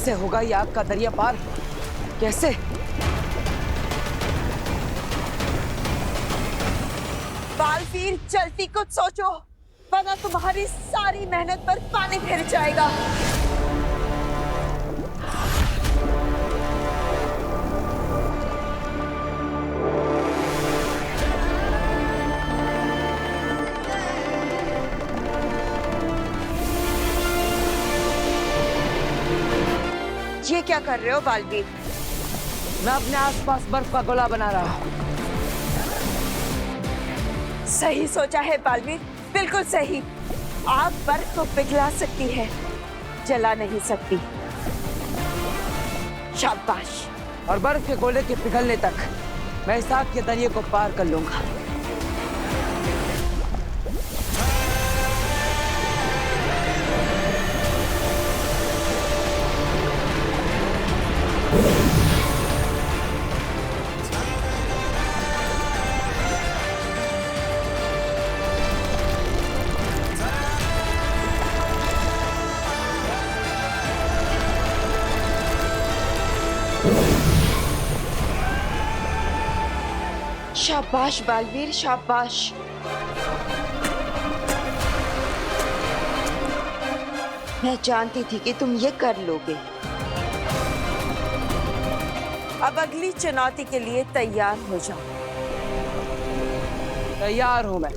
कैसे होगा ये आग का दरिया पार? कैसे? बालवीर, जल्दी कुछ सोचो, वरना तुम्हारी सारी मेहनत पर पानी फिर जाएगा। ये क्या कर रहे हो बालवीर? मैं अपने आसपास बर्फ का गोला बना रहा हूँ। सही सोचा है बालवीर, बिल्कुल सही। आग बर्फ को पिघला सकती है, जला नहीं सकती। शाबाश। और बर्फ के गोले के पिघलने तक मैं इस आग के दरिये को पार कर लूंगा। शाबाश बालवीर, शाबाश। मैं जानती थी कि तुम ये कर लोगे। अब अगली चुनौती के लिए तैयार हो जाओ। तैयार हूं मैं।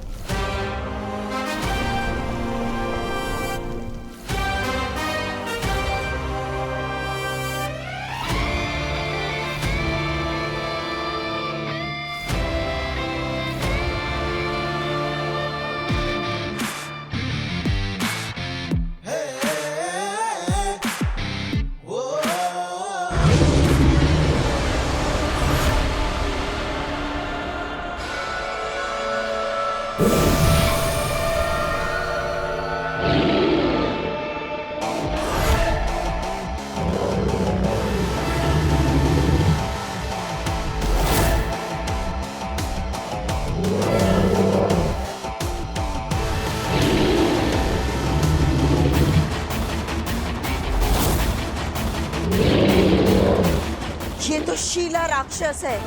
ये तो शीला राक्षस है।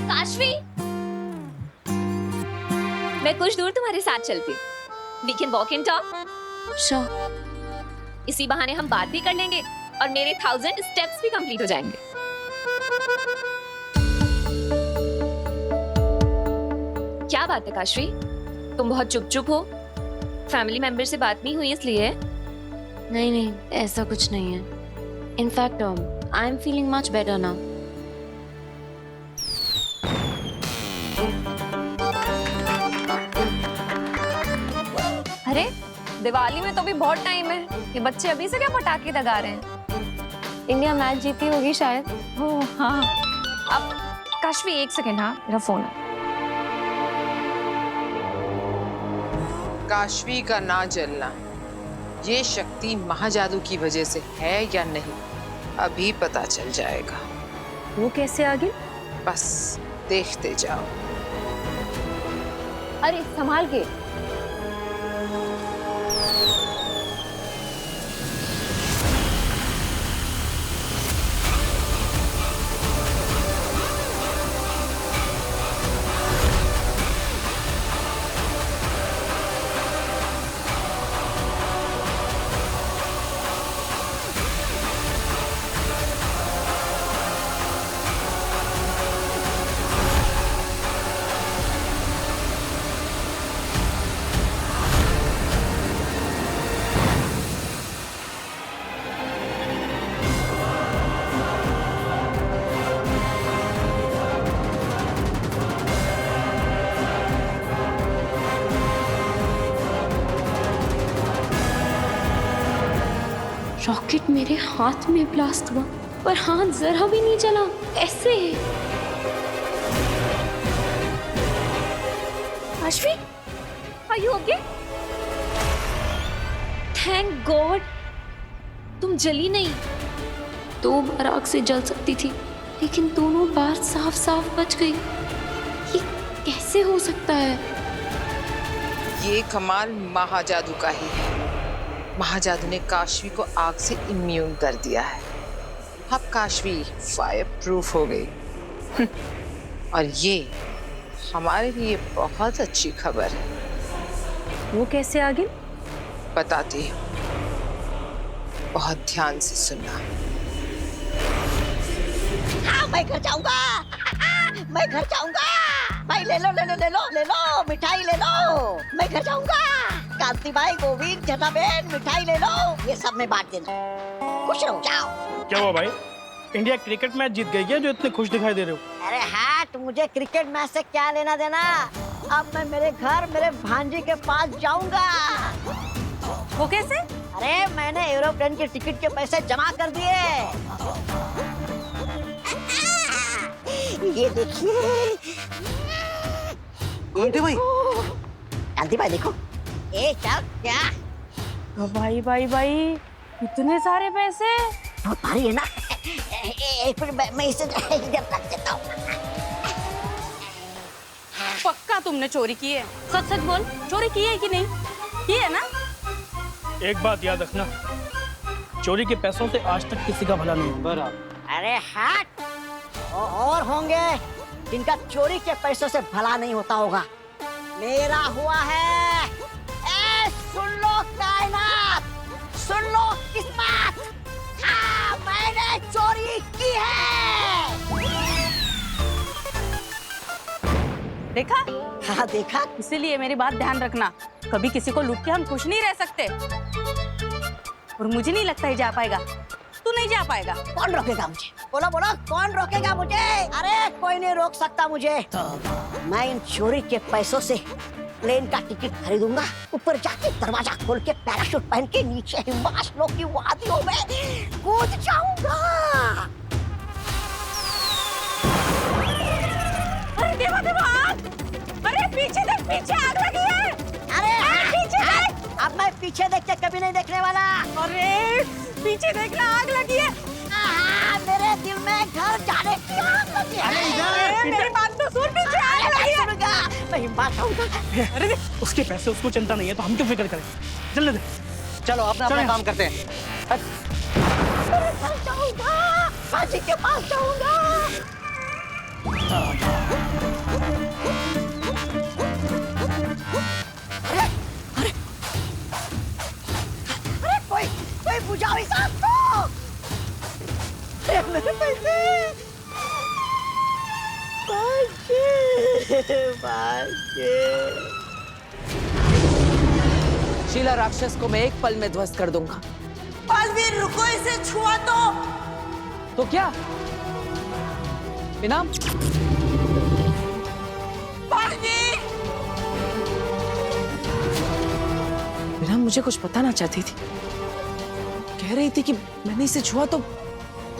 काशवी, मैं कुछ दूर तुम्हारे साथ चलती हूँ। We can walk and talk. Sure. इसी बहाने हम बात भी कर लेंगे और मेरे 1000 स्टेप्स भी कंप्लीट हो जाएंगे। क्या बात है काशवी, तुम बहुत चुप चुप हो? फैमिली मेंबर से बात नहीं हुई इसलिए? नहीं नहीं, ऐसा कुछ नहीं है। In fact I am feeling much better now. अरे दिवाली में तो भी बहुत टाइम है, ये बच्चे अभी से क्या पटाखे दगा रहे हैं? इंडिया मैच जीती होगी शायद। ओह हाँ। अब काशवी एक सेकेंड, हाँ मेरा फोन है। काशवी का ना जलना ये शक्ति महाजादू की वजह से है या नहीं, अभी पता चल जाएगा। वो कैसे आ गई? बस देखते जाओ। अरे संभाल के। रॉकेट मेरे हाथ में ब्लास्ट हुआ, पर हाथ जरा भी नहीं चला। ऐसे Kashvi, are you okay? Thank God तुम जली नहीं। 2 बार आग से जल सकती थी, लेकिन दोनों बार साफ साफ बच गई। ये कैसे हो सकता है? ये कमाल महाजादू का ही है। महाजादू ने काशवी को आग से इम्यून कर दिया है। अब काशवी फायर प्रूफ हो गई। और ये हमारे लिए बहुत अच्छी खबर है। वो कैसे आ गई? बताती हूँ, बहुत ध्यान से सुनना। हाँ, मैं घर जाऊंगा। मैं घर जाऊंगा। भाई ले लो ले लो ले लो ले लो, मिठाई ले लो। मैं घर जाऊंगा। कांति भाई, गोविंद, जनाबेन, मिठाई ले लो। ये सब में बांट देना। खुश रहो, जाओ। क्या हुआ भाई? इंडिया क्रिकेट मैच जीत गई है जो इतने खुश दिखाई दे रहे हो? अरे हाँ, तो मुझे क्रिकेट मैच से क्या लेना देना। अब मैं मेरे घर मेरे भांजी के पास जाऊंगा। वो कैसे? अरे मैंने एरोप्लेन की टिकट के पैसे जमा कर दिए। ये देखिए। कांति भाई, कांति भाई देखो। ए चल क्या? भाई भाई भाई, इतने सारे पैसे। बहुत भारी है ना। एक मिनट, मैं इसे इधर रख देता हूँ। पक्का तुमने चोरी की है? सच सच बोल, चोरी की है कि नहीं? की है ना? एक बात याद रखना, चोरी के पैसों से आज तक किसी का भला नहीं हुआ। अरे हट, और होंगे जिनका चोरी के पैसों से भला नहीं होता होगा। मेरा हुआ है। ए, सुन लो कायनात, सुन लो किस्मत। हाँ, मैंने चोरी की है। देखा? हाँ देखा। इसीलिए मेरी बात ध्यान रखना, कभी किसी को लूट के हम खुश नहीं रह सकते। और मुझे नहीं लगता है जा पाएगा। तू नहीं जा पाएगा। कौन रोकेगा मुझे? बोलो बोलो, कौन रोकेगा मुझे? अरे कोई नहीं रोक सकता मुझे। मैं इन चोरी के पैसों से प्लेन का टिकट खरीदूंगा, ऊपर जाके दरवाजा खोल के पैराशूट पहन के नीचे हिमाचलों की वादियों में कूद जाऊंगा। अरे देवा देवा, आग! अरे पीछे देख, पीछे आग लगी है। अरे पीछे देख। अब मैं पीछे देख के कभी नहीं देखने वाला। अरे पीछे देखना, आग लगी है। मेरे दिल में घर जाने की आग लगी है। अरे मेरी बात तो सुन, पीछे आग लगी है। मैं हिम्मत आऊंगा। अरे उसके पैसे उसको चिंता नहीं है तो हम क्यों फिक्र करें? चलने दे। चलो अपना अपना काम करते हैं। घर जाऊंगा, बाजी के पास जाऊंगा। अरे अरे अरे कोई बुझाओ इस आग को। मेरे पैसे। शीला राक्षस को मैं एक पल में ध्वस्त कर दूंगा। पालवीर रुको, इसे छुआ तो क्या इनाम? इनाम मुझे कुछ बताना चाहती थी। कह रही थी कि मैंने इसे छुआ तो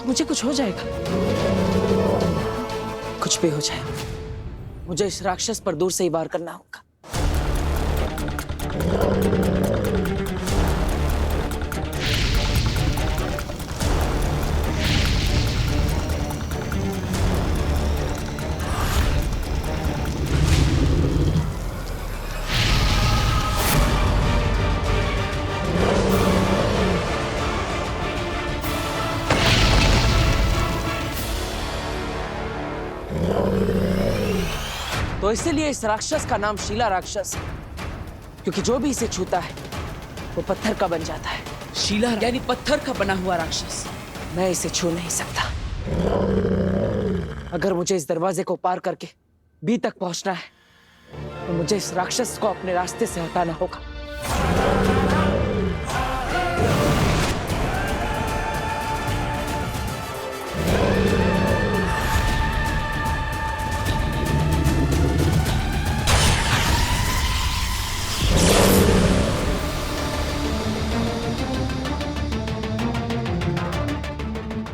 मुझे कुछ हो जाएगा। कुछ भी हो जाए, मुझे इस राक्षस पर दूर से ही वार करना होगा। तो इसीलिए इस राक्षस का नाम शीला राक्षस है, क्योंकि जो भी इसे छूता है वो पत्थर का बन जाता है। शीला यानी पत्थर का बना हुआ राक्षस। मैं इसे छू नहीं सकता। अगर मुझे इस दरवाजे को पार करके बी तक पहुंचना है तो मुझे इस राक्षस को अपने रास्ते से हटाना होगा।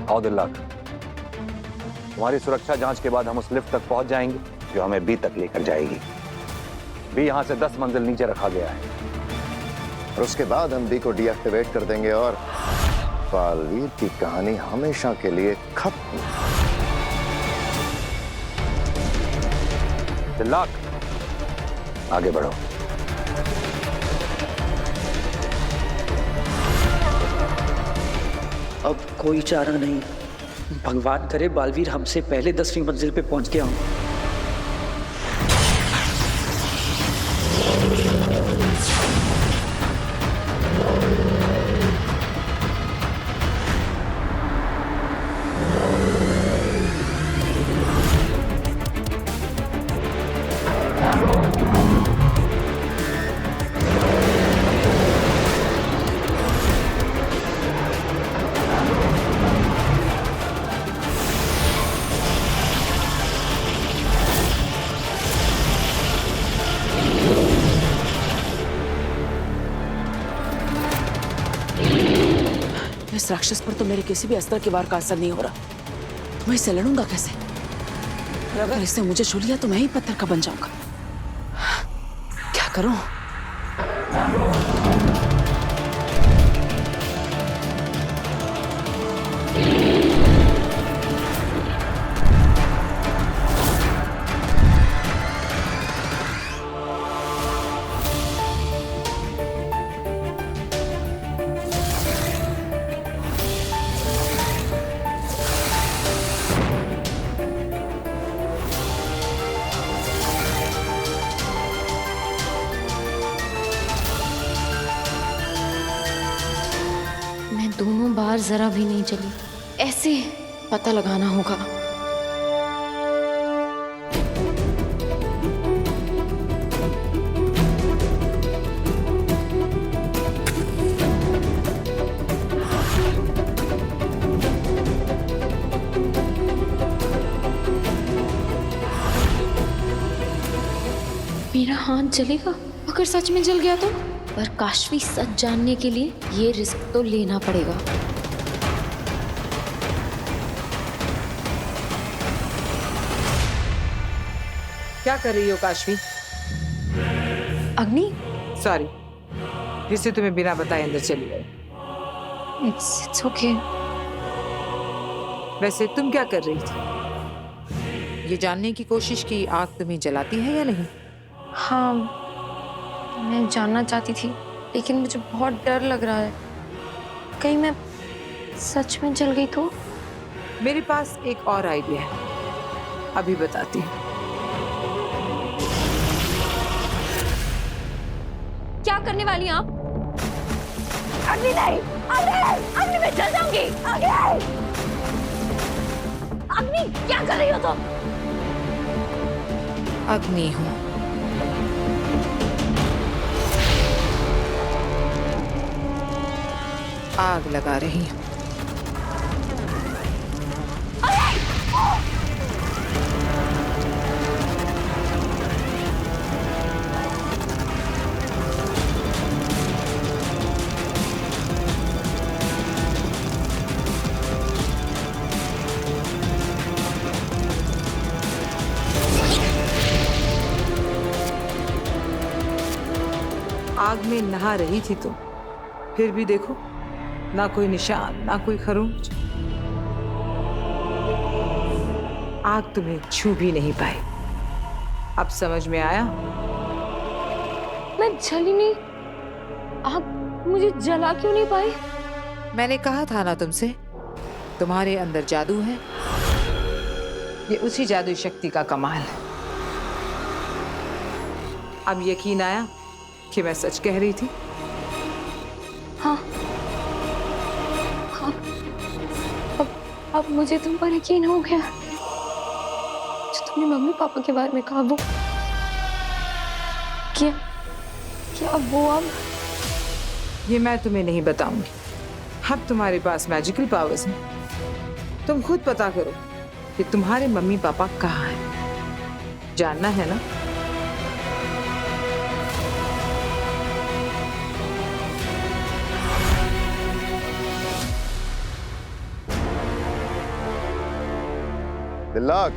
आओ दिल्लाक, तुम्हारी सुरक्षा जांच के बाद हम उस लिफ्ट तक पहुंच जाएंगे जो हमें बी तक लेकर जाएगी। बी यहां से 10 मंजिल नीचे रखा गया है और उसके बाद हम बी को डीएक्टिवेट कर देंगे और पालवीर की कहानी हमेशा के लिए खत्म। दिल्लाक, आगे बढ़ो। अब कोई चारा नहीं। भगवान करे बालवीर हमसे पहले 10वीं मंजिल पे पहुंच गया हूं। इस राक्षस पर तो मेरे किसी भी अस्त्र के वार का असर नहीं हो रहा। मैं इससे लड़ूंगा कैसे? अगर इसने मुझे छू लिया तो मैं ही पत्थर का बन जाऊंगा। क्या करूं? दोनों बार जरा भी नहीं चली। ऐसे पता लगाना होगा। मेरा हाथ जलेगा अगर सच में जल गया तो। पर काशवी सच जानने के लिए ये रिस्क तो लेना पड़ेगा। क्या कर रही हो काशवी? अग्नि, सॉरी, जिससे तुम्हें बिना बताए अंदर चली गई। It's okay. वैसे तुम क्या कर रही थी? ये जानने की कोशिश की आग तुम्हें जलाती है या नहीं? हाँ, मैं जानना चाहती थी, लेकिन मुझे बहुत डर लग रहा है। कहीं मैं सच में जल गई तो? मेरे पास एक और आइडिया है, अभी बताती हूँ। क्या करने वाली हैं आप? अग्नि नहीं, अग्नि में जल जाऊंगी। अग्नि, क्या कर रही हो तुम? अग्नि हूँ। आग लगा रही हूँ। आग में नहा रही थी तुम, फिर भी देखो, ना कोई निशान, ना कोई खरोंच। आग तुम्हें छू भी नहीं पाई। अब समझ में आया? मैं जली नहीं। आप मुझे जला क्यों नहीं पाए? मैंने कहा था ना तुमसे, तुम्हारे अंदर जादू है। ये उसी जादुई शक्ति का कमाल है। अब यकीन आया कि मैं सच कह रही थी? हाँ, अब मुझे तुम पर यकीन हो गया। जो तुमने मम्मी पापा के बारे में कहा वो क्या वो अब? ये मैं तुम्हें नहीं बताऊंगी। अब तुम्हारे पास मैजिकल पावर्स हैं। तुम खुद पता करो कि तुम्हारे मम्मी पापा कहाँ हैं। जानना है ना? दिल्लाक,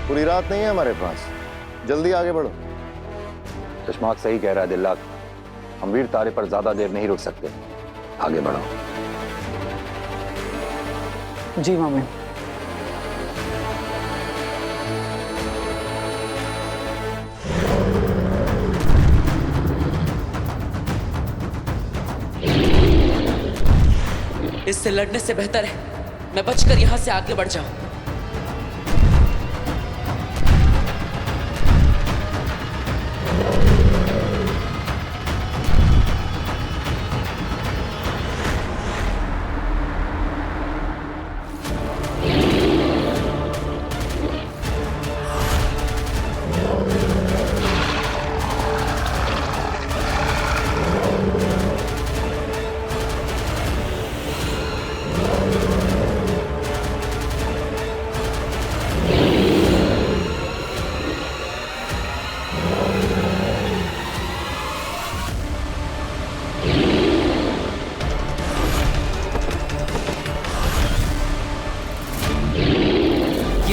पूरी रात नहीं है हमारे पास, जल्दी आगे बढ़ो। चश्माक सही कह रहा है दिल्लाक, हम वीर तारे पर ज्यादा देर नहीं रुक सकते। आगे बढ़ो। जी मामी। इससे लड़ने से बेहतर है मैं बचकर यहाँ से आगे बढ़ जाऊं।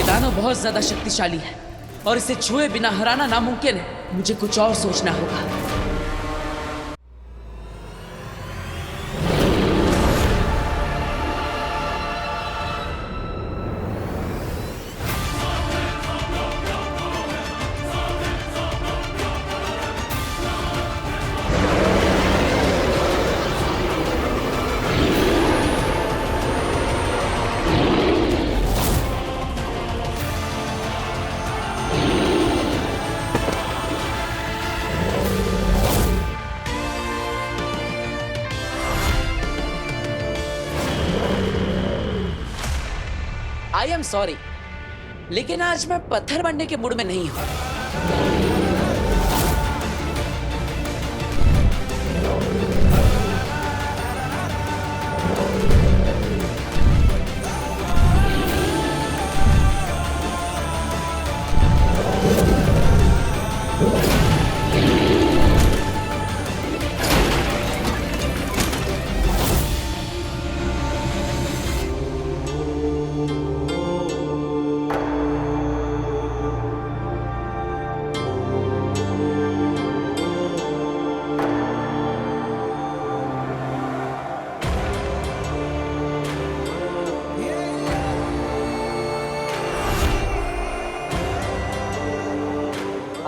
दानव बहुत ज्यादा शक्तिशाली है और इसे छुए बिना हराना नामुमकिन है। मुझे कुछ और सोचना होगा। आई एम सॉरी, लेकिन आज मैं पत्थर बनने के मूड में नहीं हूं।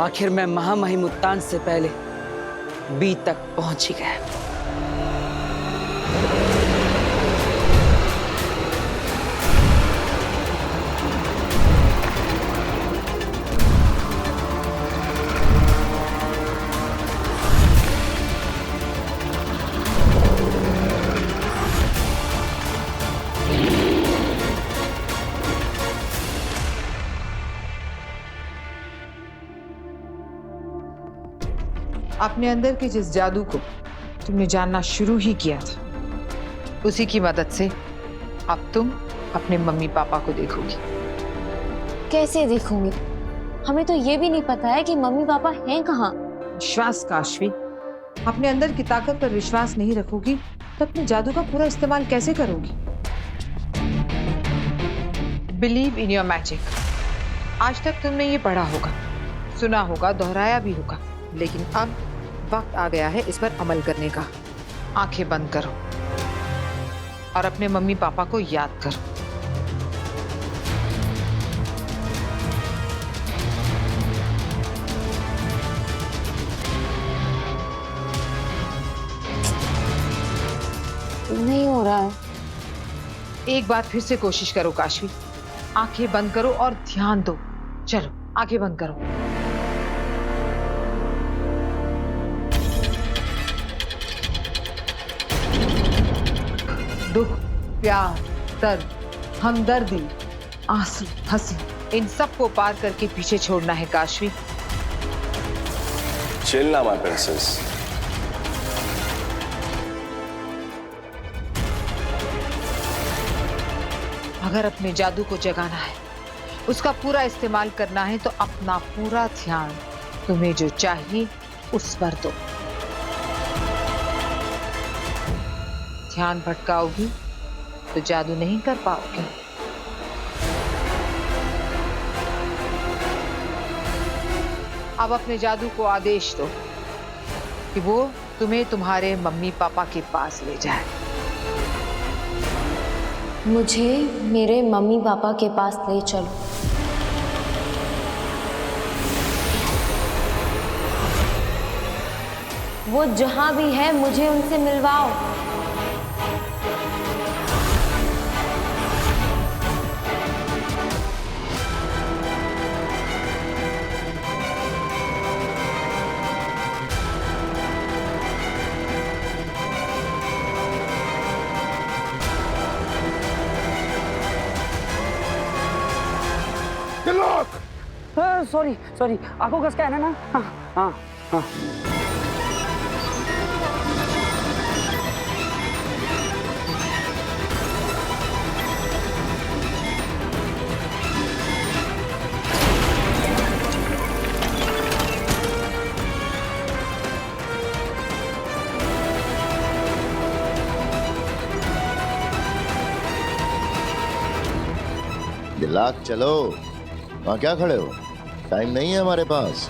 आखिर मैं महामहिम उत्तान से पहले बी तक पहुंच ही गया। अपने अंदर के जिस जादू को तुमने जानना शुरू ही किया था, उसी की मदद से अब तुम अपने मम्मी पापा को देखोगी। कैसे देखूंगी? हमें तो ये भी नहीं पता है कि मम्मी पापा हैं कहाँ। विश्वास काशवी, अपने अंदर की ताकत पर विश्वास नहीं रखोगी तो अपने जादू का पूरा इस्तेमाल कैसे करोगी? Believe in your magic. आज तक तुमने ये पढ़ा होगा, सुना होगा, दोहराया भी होगा, लेकिन अब वक्त आ गया है इस पर अमल करने का। आंखें बंद करो और अपने मम्मी पापा को याद करो। नहीं हो रहा है। एक बार फिर से कोशिश करो काशवी। आंखें बंद करो और ध्यान दो। चलो आंखें बंद करो। दुख, प्यार, दर्द, हमदर्दी, आंसू, हंसी, इन सब को पार करके पीछे छोड़ना है Kashvi. Chill now, my princess. अगर अपने जादू को जगाना है, उसका पूरा इस्तेमाल करना है, तो अपना पूरा ध्यान तुम्हें जो चाहिए उस पर दो। ध्यान भटकाओगी तो जादू नहीं कर पाओगे। अब अपने जादू को आदेश दो कि वो तुम्हें तुम्हारे मम्मी पापा के पास ले जाए। मुझे मेरे मम्मी पापा के पास ले चलो। वो जहां भी है मुझे उनसे मिलवाओ। सॉरी सॉरी, आंखों का स्कैन है ना? हाँ हाँ हाँ। दिलाक चलो, वहाँ क्या खड़े हो? टाइम नहीं है हमारे पास।